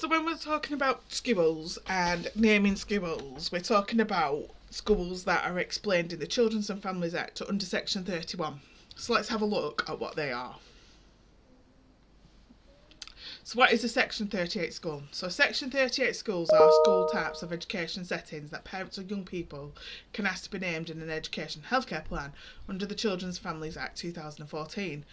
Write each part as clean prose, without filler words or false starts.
So when we're talking about schools and naming schools, we're talking about schools that are explained in the Children's and Families Act under Section 31. So let's have a look at what they are. So what is a Section 38 school? So Section 38 schools are school types of education settings that parents or young people can ask to be named in an education healthcare plan under the Children's and Families Act 2014.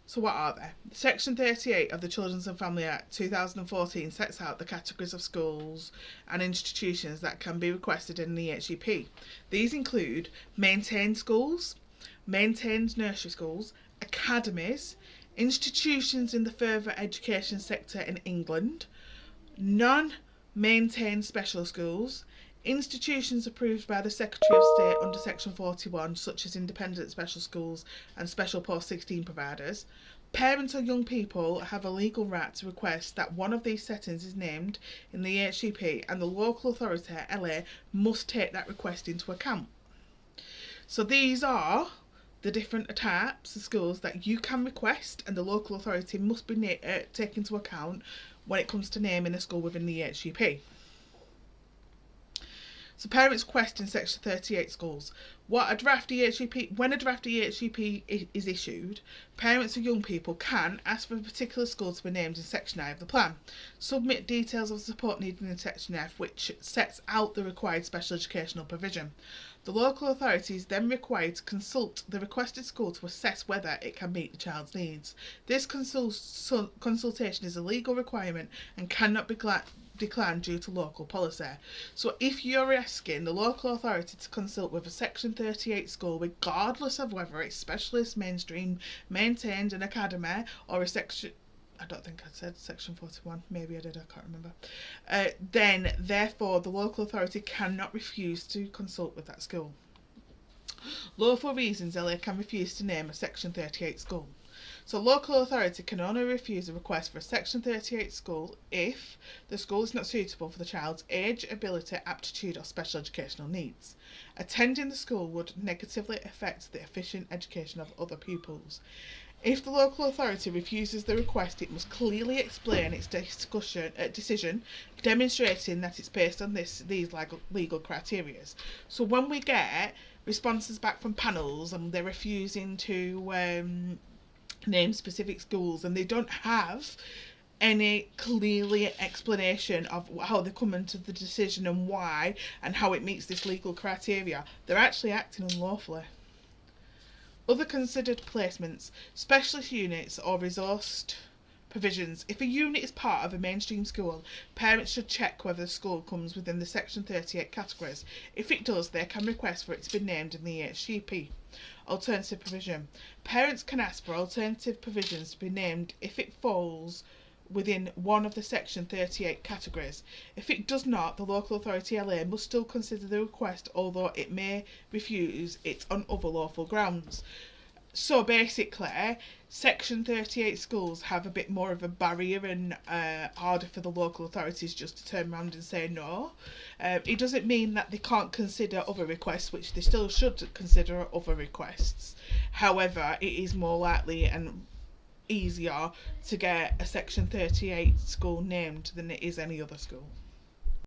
So what are they? Section 38 of the Children's and Family Act 2014 sets out the categories of schools and institutions that can be requested in the EHCP. These include maintained schools, maintained nursery schools, academies, institutions in the further education sector in England, non-maintained special schools, institutions approved by the Secretary of State under Section 41, such as independent special schools and special post-16 providers. Parents or young people have a legal right to request that one of these settings is named in the EHCP, and the local authority, LA, must take that request into account. So these are the different types of schools that you can request, and the local authority must be take into account when it comes to naming a school within the EHCP. So parents question Section 38 schools. When a draft EHCP is issued, parents or young people can ask for a particular school to be named in Section I of the plan. Submit details of support needed in Section F, which sets out the required special educational provision. The local authority is then required to consult the requested school to assess whether it can meet the child's needs. This consultation is a legal requirement and cannot be declined due to local policy. So if you're asking the local authority to consult with a Section 38 school, regardless of whether it's specialist, mainstream, maintained, an academy, or a section, I don't think I said Section 41, maybe I did, I can't remember, then therefore the local authority cannot refuse to consult with that school. Lawful reasons, LA can refuse to name a Section 38 school. So local authority can only refuse a request for a Section 38 school if the school is not suitable for the child's age, ability, aptitude or special educational needs. Attending the school would negatively affect the efficient education of other pupils. If the local authority refuses the request, it must clearly explain its decision, demonstrating that it's based on these legal criteria. So when we get responses back from panels and they're refusing to name specific schools and they don't have any clearly explanation of how they come into the decision and why and how it meets this legal criteria, they're actually acting unlawfully. Other considered placements, specialist units or resourced provisions. If a unit is part of a mainstream school, parents should check whether the school comes within the Section 38 categories. If it does, they can request for it to be named in the EHCP. Alternative provision. Parents can ask for alternative provisions to be named if it falls within one of the Section 38 categories. If it does not, the local authority, LA, must still consider the request, although it may refuse it on other lawful grounds. So basically, Section 38 schools have a bit more of a barrier and harder for the local authorities just to turn around and say no. It doesn't mean that they can't consider other requests, which they still should consider other requests. However, it is more likely and easier to get a Section 38 school named than it is any other school.